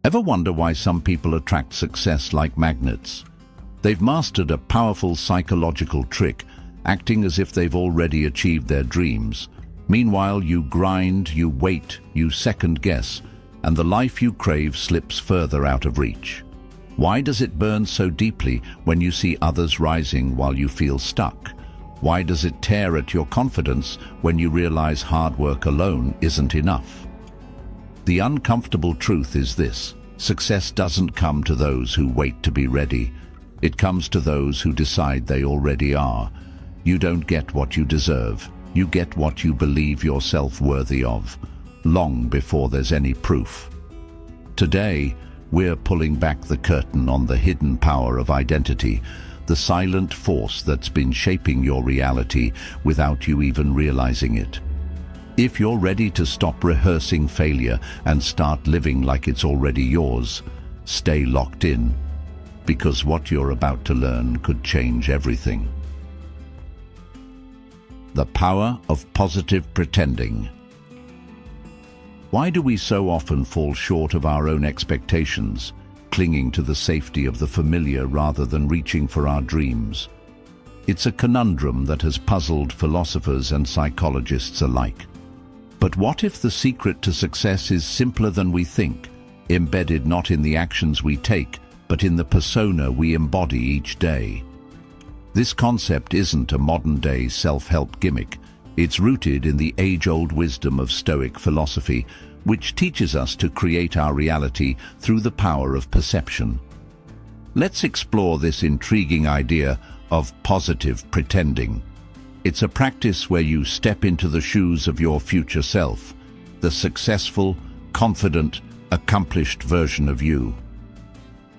Ever wonder why some people attract success like magnets? They've mastered a powerful psychological trick, acting as if they've already achieved their dreams. Meanwhile, you grind, you wait, you second-guess, and the life you crave slips further out of reach. Why does it burn so deeply when you see others rising while you feel stuck? Why does it tear at your confidence when you realize hard work alone isn't enough? The uncomfortable truth is this: success doesn't come to those who wait to be ready. It comes to those who decide they already are. You don't get what you deserve. You get what you believe yourself worthy of, long before there's any proof. Today, we're pulling back the curtain on the hidden power of identity, the silent force that's been shaping your reality without you even realizing it. If you're ready to stop rehearsing failure and start living like it's already yours, stay locked in, because what you're about to learn could change everything. The power of positive pretending. Why do we so often fall short of our own expectations, clinging to the safety of the familiar rather than reaching for our dreams? It's a conundrum that has puzzled philosophers and psychologists alike. But what if the secret to success is simpler than we think, embedded not in the actions we take, but in the persona we embody each day? This concept isn't a modern-day self-help gimmick. It's rooted in the age-old wisdom of Stoic philosophy, which teaches us to create our reality through the power of perception. Let's explore this intriguing idea of positive pretending. It's a practice where you step into the shoes of your future self, the successful, confident, accomplished version of you.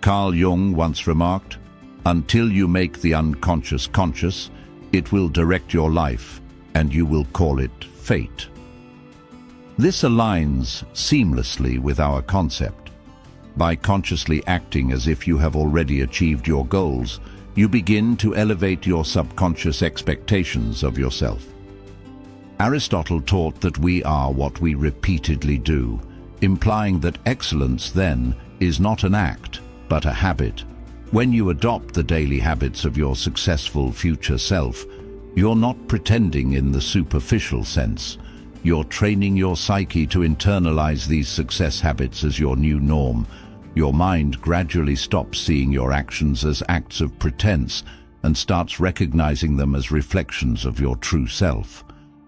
Carl Jung once remarked, "Until you make the unconscious conscious, it will direct your life, and you will call it fate." This aligns seamlessly with our concept. By consciously acting as if you have already achieved your goals, you begin to elevate your subconscious expectations of yourself. Aristotle taught that we are what we repeatedly do, implying that excellence, then, is not an act, but a habit. When you adopt the daily habits of your successful future self, you're not pretending in the superficial sense. You're training your psyche to internalize these success habits as your new norm. Your mind gradually stops seeing your actions as acts of pretense and starts recognizing them as reflections of your true self.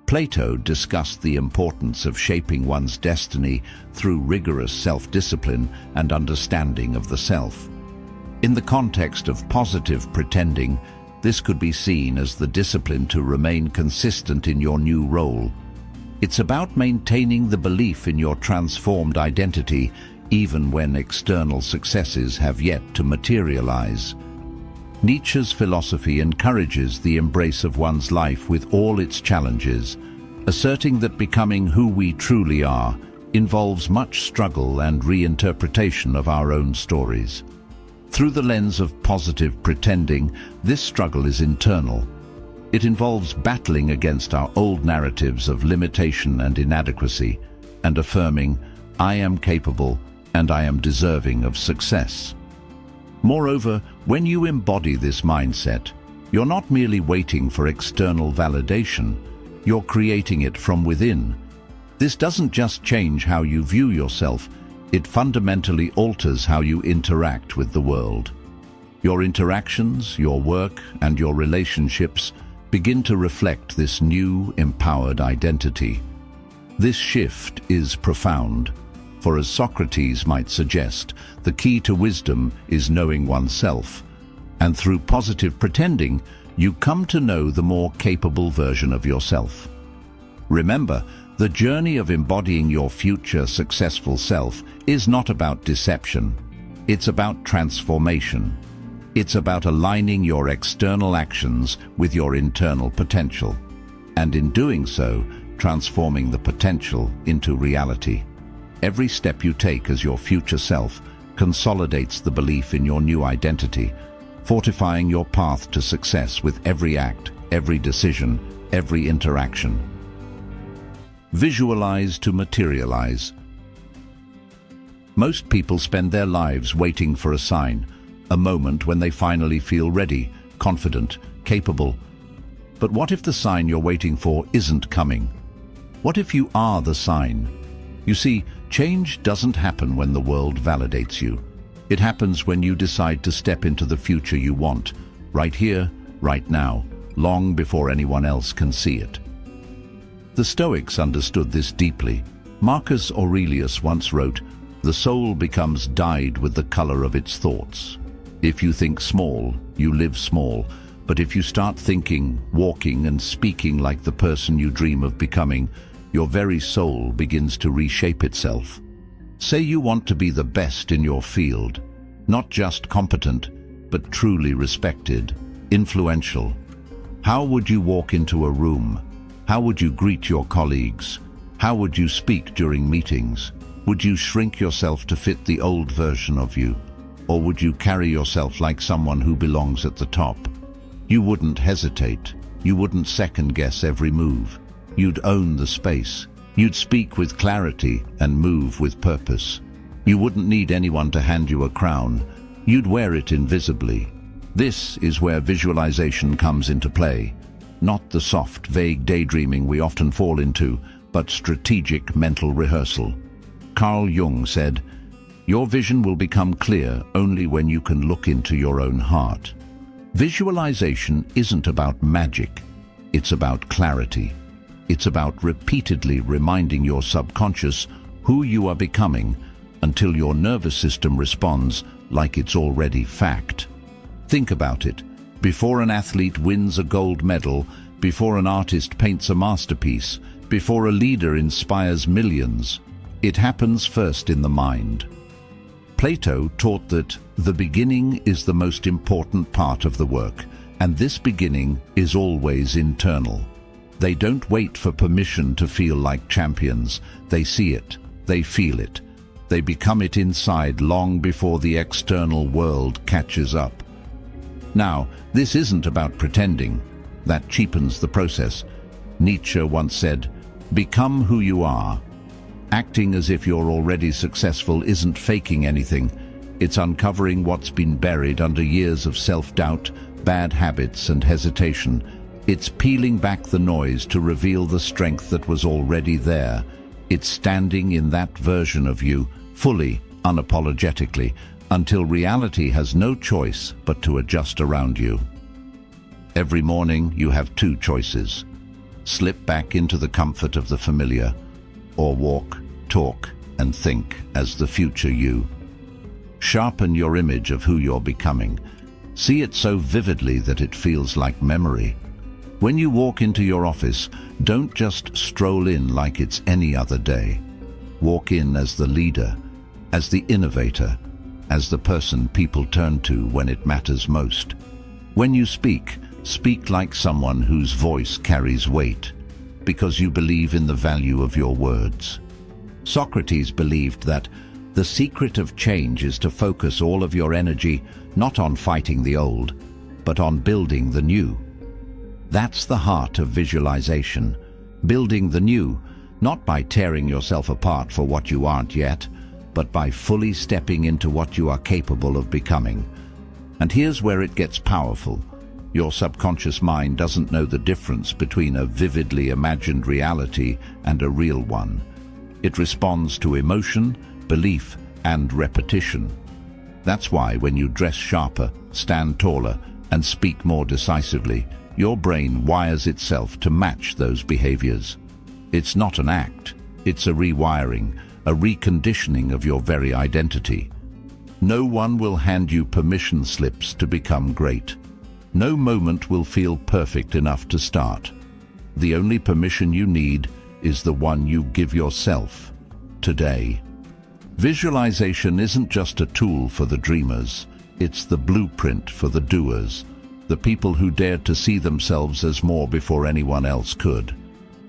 Plato discussed the importance of shaping one's destiny through rigorous self-discipline and understanding of the self. In the context of positive pretending, this could be seen as the discipline to remain consistent in your new role. It's about maintaining the belief in your transformed identity even when external successes have yet to materialize. Nietzsche's philosophy encourages the embrace of one's life with all its challenges, asserting that becoming who we truly are involves much struggle and reinterpretation of our own stories. Through the lens of positive pretending, this struggle is internal. It involves battling against our old narratives of limitation and inadequacy, and affirming, "I am capable and I am deserving of success." Moreover, when you embody this mindset, you're not merely waiting for external validation, you're creating it from within. This doesn't just change how you view yourself, it fundamentally alters how you interact with the world. Your interactions, your work, and your relationships begin to reflect this new, empowered identity. This shift is profound, for as Socrates might suggest, the key to wisdom is knowing oneself, and through positive pretending, you come to know the more capable version of yourself. Remember, the journey of embodying your future successful self is not about deception. It's about transformation. It's about aligning your external actions with your internal potential, and in doing so, transforming the potential into reality. Every step you take as your future self consolidates the belief in your new identity, fortifying your path to success with every act, every decision, every interaction. Visualize to materialize. Most people spend their lives waiting for a sign, a moment when they finally feel ready, confident, capable. But what if the sign you're waiting for isn't coming? What if you are the sign? You see, change doesn't happen when the world validates you. It happens when you decide to step into the future you want, right here, right now, long before anyone else can see it. The Stoics understood this deeply. Marcus Aurelius once wrote, "The soul becomes dyed with the color of its thoughts." If you think small, you live small. But if you start thinking, walking, and speaking like the person you dream of becoming, your very soul begins to reshape itself. Say you want to be the best in your field, not just competent, but truly respected, influential. How would you walk into a room? How would you greet your colleagues? How would you speak during meetings? Would you shrink yourself to fit the old version of you? Or would you carry yourself like someone who belongs at the top? You wouldn't hesitate. You wouldn't second-guess every move. You'd own the space. You'd speak with clarity and move with purpose. You wouldn't need anyone to hand you a crown. You'd wear it invisibly. This is where visualization comes into play. Not the soft, vague daydreaming we often fall into, but strategic mental rehearsal. Carl Jung said, "Your vision will become clear only when you can look into your own heart." Visualization isn't about magic. It's about clarity. It's about repeatedly reminding your subconscious who you are becoming until your nervous system responds like it's already fact. Think about it. Before an athlete wins a gold medal, before an artist paints a masterpiece, before a leader inspires millions, it happens first in the mind. Plato taught that the beginning is the most important part of the work, and this beginning is always internal. They don't wait for permission to feel like champions. They see it, they feel it, they become it inside long before the external world catches up. Now, this isn't about pretending. That cheapens the process. Nietzsche once said, "Become who you are." Acting as if you're already successful isn't faking anything. It's uncovering what's been buried under years of self-doubt, bad habits, and hesitation. It's peeling back the noise to reveal the strength that was already there. It's standing in that version of you, fully, unapologetically, until reality has no choice but to adjust around you. Every morning you have two choices. Slip back into the comfort of the familiar, or walk, talk, and think as the future you. Sharpen your image of who you're becoming. See it so vividly that it feels like memory. When you walk into your office, don't just stroll in like it's any other day. Walk in as the leader, as the innovator, as the person people turn to when it matters most. When you speak, speak like someone whose voice carries weight, because you believe in the value of your words. Socrates believed that the secret of change is to focus all of your energy not on fighting the old, but on building the new. That's the heart of visualization, building the new, not by tearing yourself apart for what you aren't yet, but by fully stepping into what you are capable of becoming. And here's where it gets powerful. Your subconscious mind doesn't know the difference between a vividly imagined reality and a real one. It responds to emotion, belief, and repetition. That's why when you dress sharper, stand taller, and speak more decisively, your brain wires itself to match those behaviors. It's not an act, it's a rewiring, a reconditioning of your very identity. No one will hand you permission slips to become great. No moment will feel perfect enough to start. The only permission you need is the one you give yourself today. Visualization isn't just a tool for the dreamers, it's the blueprint for the doers, the people who dared to see themselves as more before anyone else could.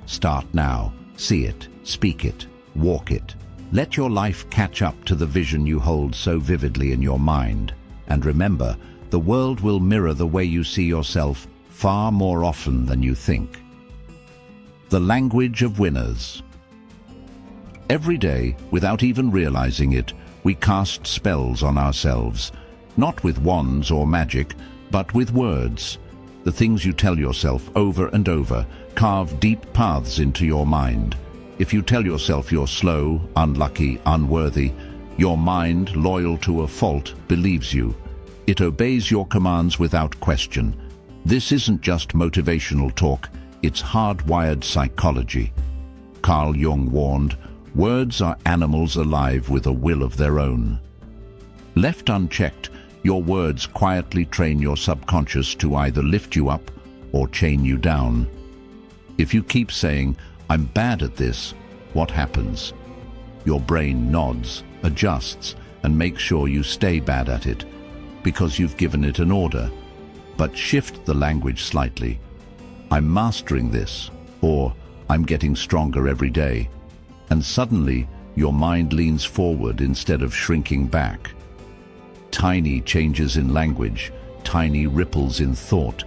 Start now. See it, speak it, walk it. Let your life catch up to the vision you hold so vividly in your mind. And remember, the world will mirror the way you see yourself far more often than you think. The language of winners. Every day, without even realizing it, we cast spells on ourselves, not with wands or magic, but with words. The things you tell yourself over and over carve deep paths into your mind. If you tell yourself you're slow, unlucky, unworthy, your mind, loyal to a fault, believes you. It obeys your commands without question. This isn't just motivational talk, it's hardwired psychology. Carl Jung warned, words are animals alive with a will of their own. Left unchecked, your words quietly train your subconscious to either lift you up or chain you down. If you keep saying, "I'm bad at this," what happens? Your brain nods, adjusts, and makes sure you stay bad at it, because you've given it an order. But shift the language slightly. "I'm mastering this," or "I'm getting stronger every day." And suddenly, your mind leans forward instead of shrinking back. Tiny changes in language, tiny ripples in thought,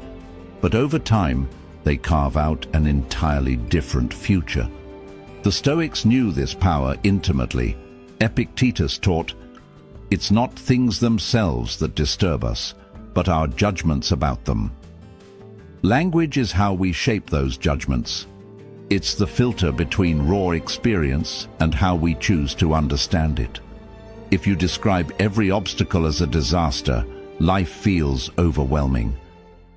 but over time, they carve out an entirely different future. The Stoics knew this power intimately. Epictetus taught, "It's not things themselves that disturb us, but our judgments about them." Language is how we shape those judgments. It's the filter between raw experience and how we choose to understand it. If you describe every obstacle as a disaster, life feels overwhelming.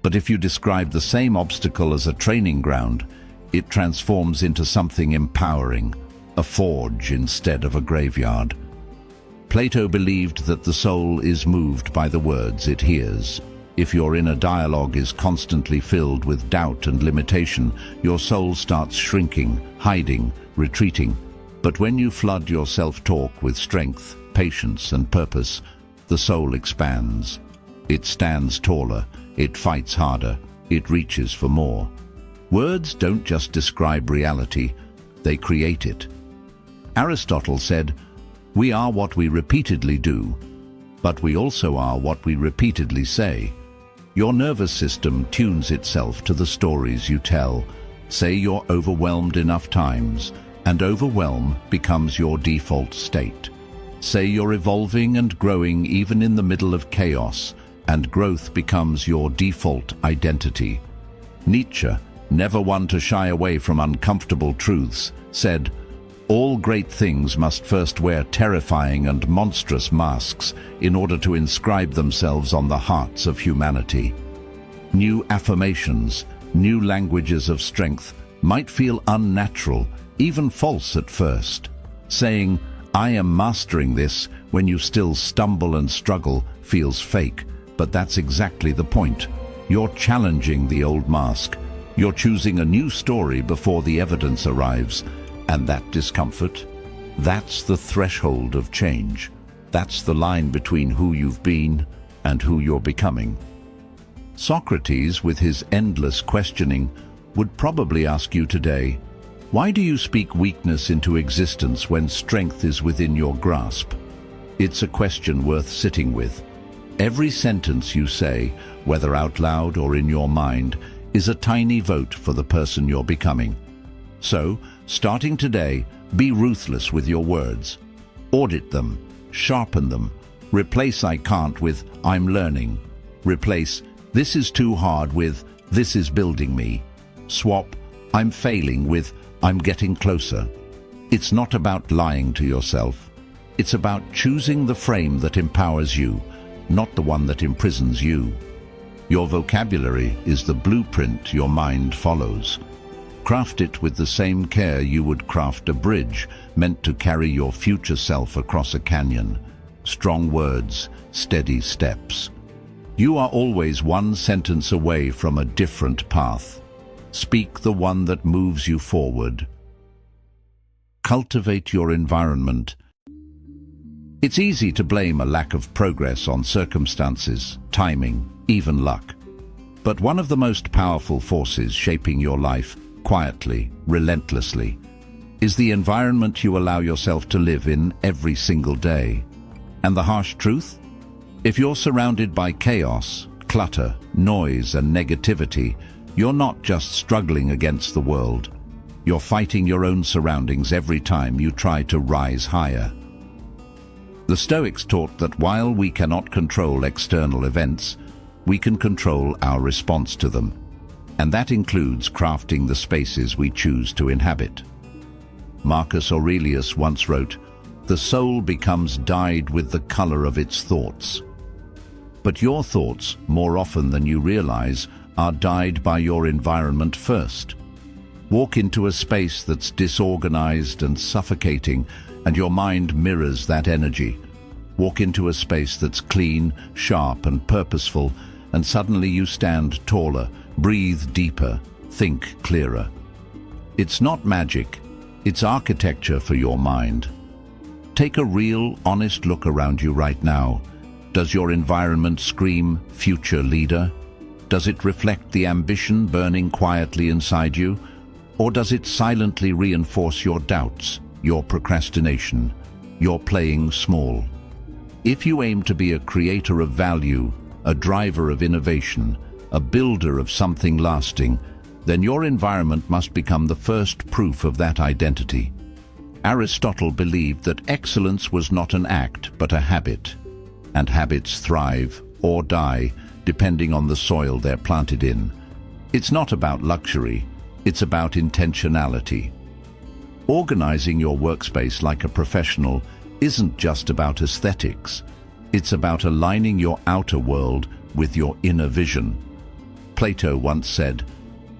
But if you describe the same obstacle as a training ground, it transforms into something empowering, a forge instead of a graveyard. Plato believed that the soul is moved by the words it hears. If your inner dialogue is constantly filled with doubt and limitation, your soul starts shrinking, hiding, retreating. But when you flood your self-talk with strength, patience, and purpose, the soul expands. It stands taller, it fights harder, it reaches for more. Words don't just describe reality, they create it. Aristotle said, "We are what we repeatedly do, but we also are what we repeatedly say." Your nervous system tunes itself to the stories you tell. Say you're overwhelmed enough times, and overwhelm becomes your default state. Say you're evolving and growing even in the middle of chaos, and growth becomes your default identity. Nietzsche, never one to shy away from uncomfortable truths, said, "All great things must first wear terrifying and monstrous masks in order to inscribe themselves on the hearts of humanity." New affirmations, new languages of strength might feel unnatural, even false at first. Saying, "I am mastering this," when you still stumble and struggle, feels fake, but that's exactly the point. You're challenging the old mask. You're choosing a new story before the evidence arrives. And that discomfort, that's the threshold of change. That's the line between who you've been and who you're becoming. Socrates, with his endless questioning, would probably ask you today, why do you speak weakness into existence when strength is within your grasp? It's a question worth sitting with. Every sentence you say, whether out loud or in your mind, is a tiny vote for the person you're becoming. So, starting today, be ruthless with your words. Audit them, sharpen them. Replace "I can't" with "I'm learning." Replace "this is too hard" with "this is building me." Swap "I'm failing" with "I'm getting closer." It's not about lying to yourself. It's about choosing the frame that empowers you, not the one that imprisons you. Your vocabulary is the blueprint your mind follows. Craft it with the same care you would craft a bridge meant to carry your future self across a canyon. Strong words, steady steps. You are always one sentence away from a different path. Speak the one that moves you forward. Cultivate your environment. It's easy to blame a lack of progress on circumstances, timing, even luck. But one of the most powerful forces shaping your life, quietly, relentlessly, is the environment you allow yourself to live in every single day. And the harsh truth? If you're surrounded by chaos, clutter, noise, and negativity, you're not just struggling against the world. You're fighting your own surroundings every time you try to rise higher. The Stoics taught that while we cannot control external events, we can control our response to them, and that includes crafting the spaces we choose to inhabit. Marcus Aurelius once wrote, "The soul becomes dyed with the color of its thoughts." But your thoughts, more often than you realize, are dyed by your environment first. Walk into a space that's disorganized and suffocating, and your mind mirrors that energy. Walk into a space that's clean, sharp, and purposeful, and suddenly you stand taller, breathe deeper, think clearer. It's not magic, it's architecture for your mind. Take a real, honest look around you right now. Does your environment scream future leader? Does it reflect the ambition burning quietly inside you? Or does it silently reinforce your doubts, your procrastination, your playing small? If you aim to be a creator of value, a driver of innovation, a builder of something lasting, then your environment must become the first proof of that identity. Aristotle believed that excellence was not an act but a habit, and habits thrive or die depending on the soil they're planted in. It's not about luxury, it's about intentionality. Organizing your workspace like a professional isn't just about aesthetics. It's about aligning your outer world with your inner vision. Plato once said,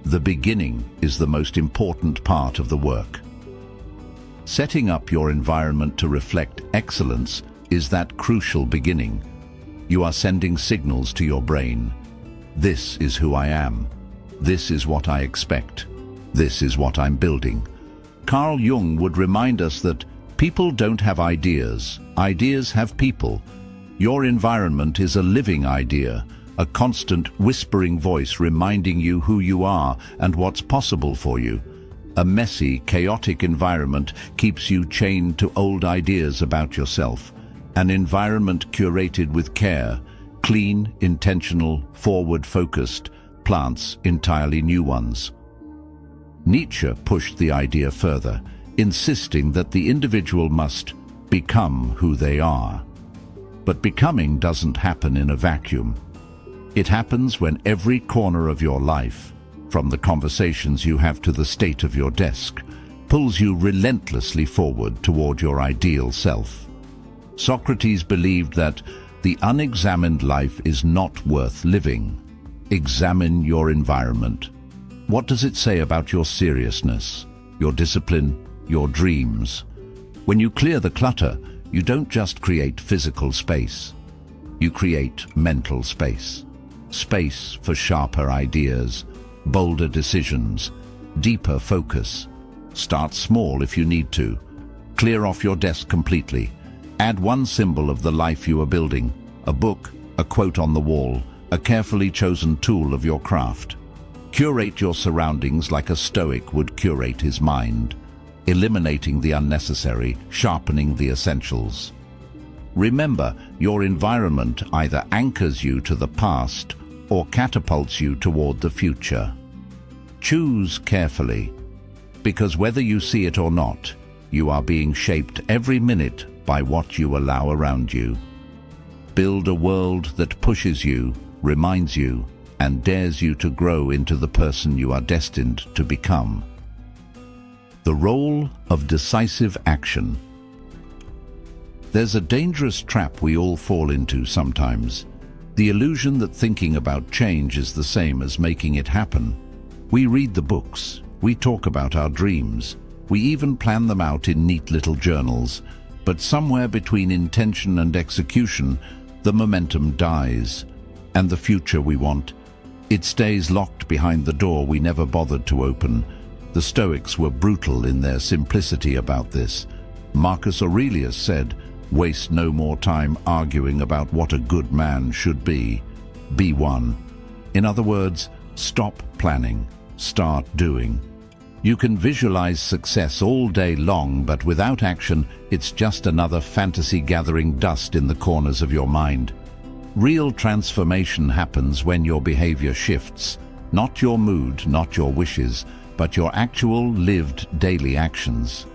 "The beginning is the most important part of the work." Setting up your environment to reflect excellence is that crucial beginning. You are sending signals to your brain. This is who I am. This is what I expect. This is what I'm building. Carl Jung would remind us that people don't have ideas. Ideas have people. Your environment is a living idea, a constant whispering voice reminding you who you are and what's possible for you. A messy, chaotic environment keeps you chained to old ideas about yourself. An environment curated with care, clean, intentional, forward-focused, plants entirely new ones. Nietzsche pushed the idea further, insisting that the individual must become who they are. But becoming doesn't happen in a vacuum. It happens when every corner of your life, from the conversations you have to the state of your desk, pulls you relentlessly forward toward your ideal self. Socrates believed that the unexamined life is not worth living. Examine your environment. What does it say about your seriousness, your discipline, your dreams? When you clear the clutter, you don't just create physical space. You create mental space. Space for sharper ideas, bolder decisions, deeper focus. Start small if you need to. Clear off your desk completely. Add one symbol of the life you are building, a book, a quote on the wall, a carefully chosen tool of your craft. Curate your surroundings like a Stoic would curate his mind, eliminating the unnecessary, sharpening the essentials. Remember, your environment either anchors you to the past or catapults you toward the future. Choose carefully, because whether you see it or not, you are being shaped every minute by what you allow around you. Build a world that pushes you, reminds you, and dares you to grow into the person you are destined to become. The role of decisive action. There's a dangerous trap we all fall into sometimes. The illusion that thinking about change is the same as making it happen. We read the books, we talk about our dreams, we even plan them out in neat little journals, but somewhere between intention and execution, the momentum dies, and the future we want, it stays locked behind the door we never bothered to open. The Stoics were brutal in their simplicity about this. Marcus Aurelius said, "Waste no more time arguing about what a good man should be. Be one." In other words, stop planning, start doing. You can visualize success all day long, but without action, it's just another fantasy gathering dust in the corners of your mind. Real transformation happens when your behavior shifts, not your mood, not your wishes, but your actual lived daily actions.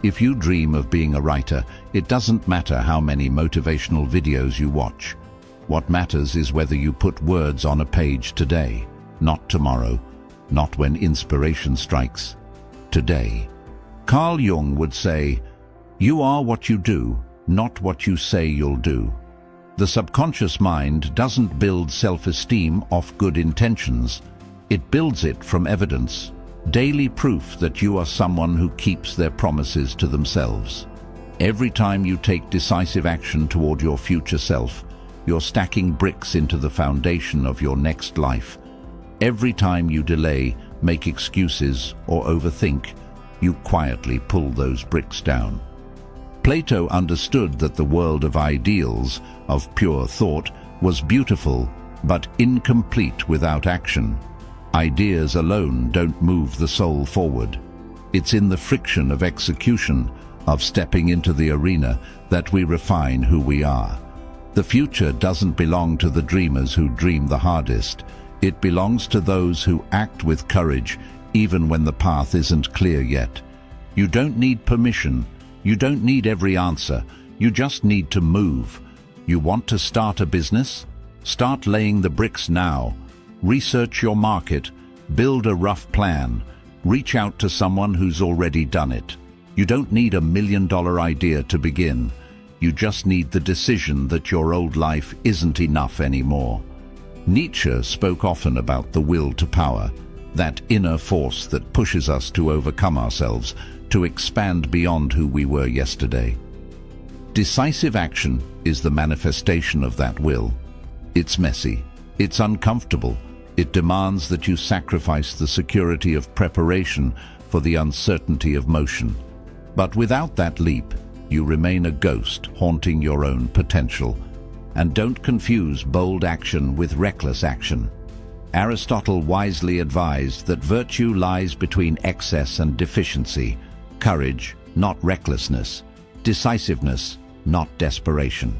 If you dream of being a writer, it doesn't matter how many motivational videos you watch. What matters is whether you put words on a page today, not tomorrow, not when inspiration strikes. Today. Carl Jung would say, "You are what you do, not what you say you'll do." The subconscious mind doesn't build self-esteem off good intentions. It builds it from evidence, daily proof that you are someone who keeps their promises to themselves. Every time you take decisive action toward your future self, you're stacking bricks into the foundation of your next life. Every time you delay, make excuses, or overthink, you quietly pull those bricks down. Plato understood that the world of ideals, of pure thought, was beautiful, but incomplete without action. Ideas alone don't move the soul forward. It's in the friction of execution, of stepping into the arena, that we refine who we are. The future doesn't belong to the dreamers who dream the hardest. It belongs to those who act with courage, even when the path isn't clear yet. You don't need permission. You don't need every answer. You just need to move. You want to start a business? Start laying the bricks now. Research your market. Build a rough plan. Reach out to someone who's already done it. You don't need $1 million idea to begin. You just need the decision that your old life isn't enough anymore. Nietzsche spoke often about the will to power, that inner force that pushes us to overcome ourselves, to expand beyond who we were yesterday. Decisive action is the manifestation of that will. It's messy. It's uncomfortable. It demands that you sacrifice the security of preparation for the uncertainty of motion. But without that leap, you remain a ghost haunting your own potential. And don't confuse bold action with reckless action. Aristotle wisely advised that virtue lies between excess and deficiency, courage, not recklessness, decisiveness, not desperation.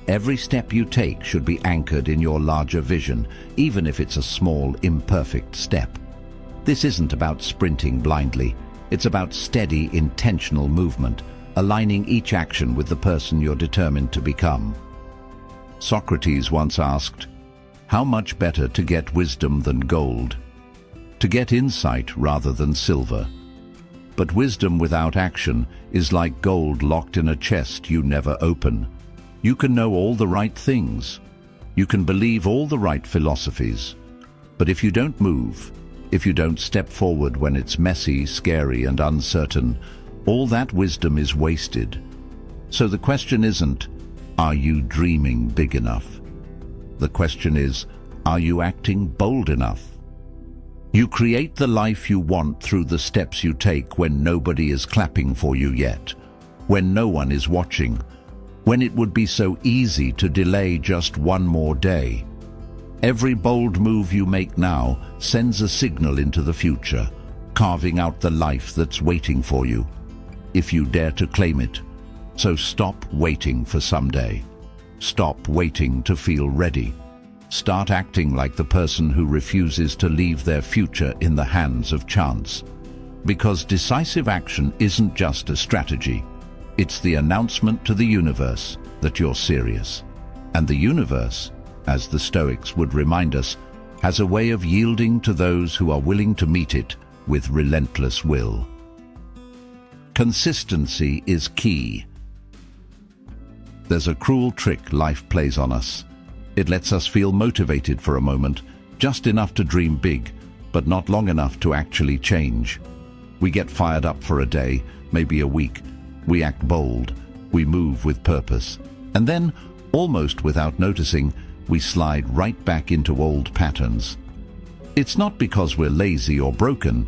Every step you take should be anchored in your larger vision, even if it's a small, imperfect step. This isn't about sprinting blindly. It's about steady, intentional movement, aligning each action with the person you're determined to become. Socrates once asked, "How much better to get wisdom than gold? To get insight rather than silver. But wisdom without action is like gold locked in a chest you never open. You can know all the right things. You can believe all the right philosophies. But if you don't move, if you don't step forward when it's messy, scary, and uncertain, all that wisdom is wasted." So the question isn't, are you dreaming big enough? The question is, are you acting bold enough? You create the life you want through the steps you take when nobody is clapping for you yet, when no one is watching, when it would be so easy to delay just one more day. Every bold move you make now sends a signal into the future, carving out the life that's waiting for you, if you dare to claim it. So stop waiting for someday. Stop waiting to feel ready. Start acting like the person who refuses to leave their future in the hands of chance. Because decisive action isn't just a strategy. It's the announcement to the universe that you're serious. And the universe, as the Stoics would remind us, has a way of yielding to those who are willing to meet it with relentless will. Consistency is key. There's a cruel trick life plays on us. It lets us feel motivated for a moment, just enough to dream big, but not long enough to actually change. We get fired up for a day, maybe a week. We act bold. We move with purpose. And then, almost without noticing, we slide right back into old patterns. It's not because we're lazy or broken.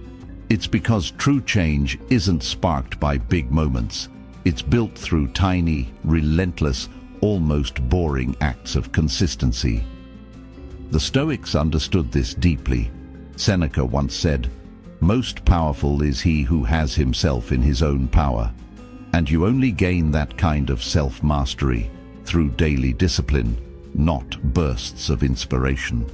It's because true change isn't sparked by big moments. It's built through tiny, relentless, almost boring acts of consistency. The Stoics understood this deeply. Seneca once said, "Most powerful is he who has himself in his own power." And you only gain that kind of self-mastery through daily discipline, not bursts of inspiration.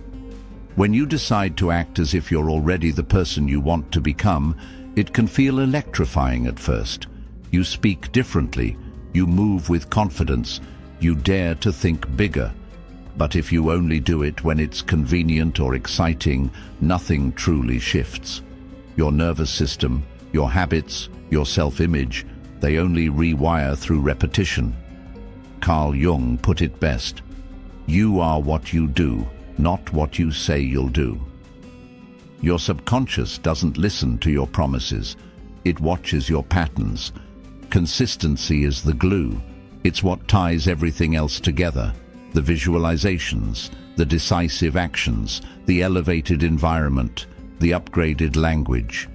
When you decide to act as if you're already the person you want to become, it can feel electrifying at first. You speak differently. You move with confidence. You dare to think bigger. But if you only do it when it's convenient or exciting, nothing truly shifts. Your nervous system, your habits, your self-image, they only rewire through repetition. Carl Jung put it best: you are what you do, not what you say you'll do. Your subconscious doesn't listen to your promises. It watches your patterns. Consistency is the glue. It's what ties everything else together. The visualizations, the decisive actions, the elevated environment, the upgraded language.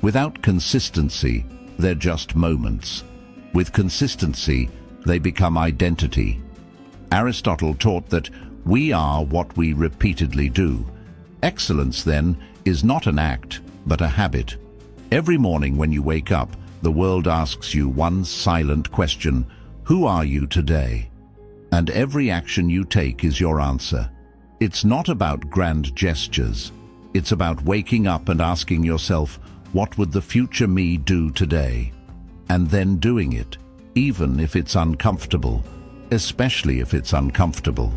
Without consistency, they're just moments. With consistency, they become identity. Aristotle taught that we are what we repeatedly do. Excellence, then, is not an act, but a habit. Every morning when you wake up, the world asks you one silent question: who are you today? And every action you take is your answer. It's not about grand gestures. It's about waking up and asking yourself, what would the future me do today? And then doing it, even if it's uncomfortable, especially if it's uncomfortable.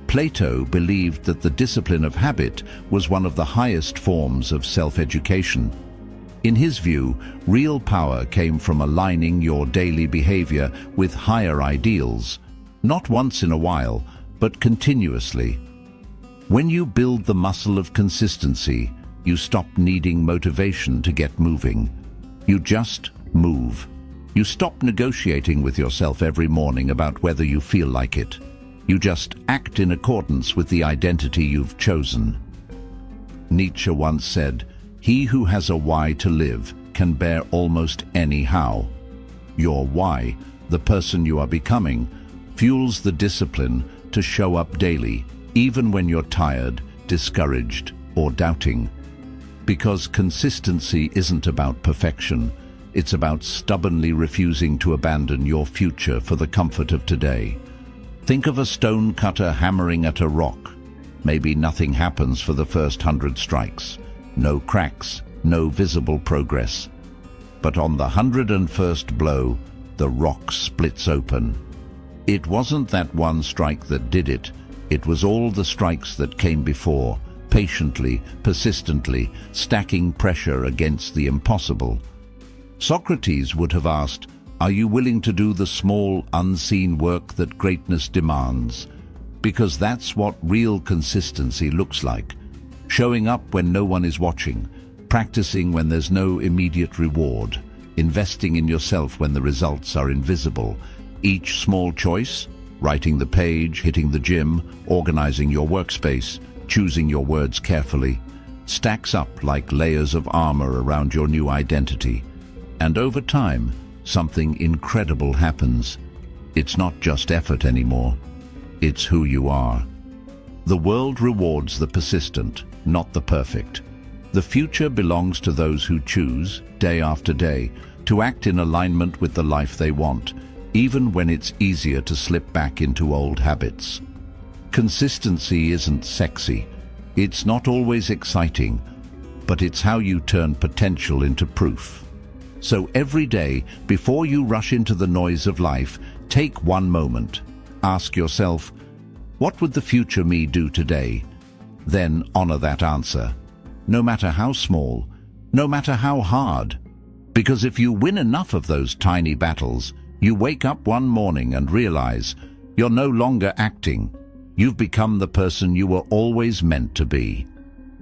Plato believed that the discipline of habit was one of the highest forms of self-education. In his view, real power came from aligning your daily behavior with higher ideals, not once in a while, but continuously. When you build the muscle of consistency, you stop needing motivation to get moving. You just move. You stop negotiating with yourself every morning about whether you feel like it. You just act in accordance with the identity you've chosen. Nietzsche once said, "He who has a why to live can bear almost any how." Your why, the person you are becoming, fuels the discipline to show up daily, even when you're tired, discouraged, or doubting. Because consistency isn't about perfection. It's about stubbornly refusing to abandon your future for the comfort of today. Think of a stone cutter hammering at a rock. Maybe nothing happens for the first 100 strikes. No cracks, no visible progress. But on the 101st blow, the rock splits open. It wasn't that one strike that did it. It was all the strikes that came before, patiently, persistently, stacking pressure against the impossible. Socrates would have asked, are you willing to do the small, unseen work that greatness demands? Because that's what real consistency looks like. Showing up when no one is watching, practicing when there's no immediate reward, investing in yourself when the results are invisible. Each small choice, writing the page, hitting the gym, organizing your workspace, choosing your words carefully, stacks up like layers of armor around your new identity. And over time, something incredible happens. It's not just effort anymore. It's who you are. The world rewards the persistent, not the perfect. The future belongs to those who choose, day after day, to act in alignment with the life they want, even when it's easier to slip back into old habits. Consistency isn't sexy. It's not always exciting, but it's how you turn potential into proof. So every day, before you rush into the noise of life, take one moment. Ask yourself, what would the future me do today? Then honor that answer, no matter how small, no matter how hard. Because if you win enough of those tiny battles, you wake up one morning and realize you're no longer acting. You've become the person you were always meant to be.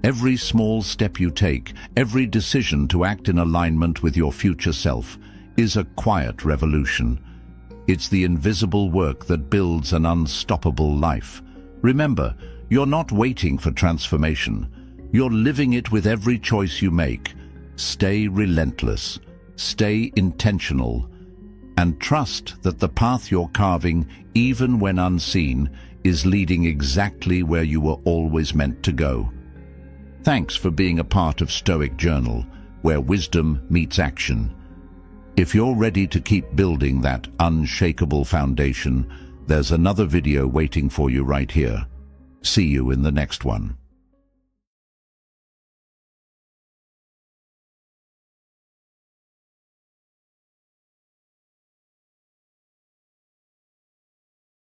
Every small step you take, every decision to act in alignment with your future self, is a quiet revolution. It's the invisible work that builds an unstoppable life. Remember, you're not waiting for transformation. You're living it with every choice you make. Stay relentless, stay intentional, and trust that the path you're carving, even when unseen, is leading exactly where you were always meant to go. Thanks for being a part of Stoic Journal, where wisdom meets action. If you're ready to keep building that unshakable foundation, there's another video waiting for you right here. See you in the next one.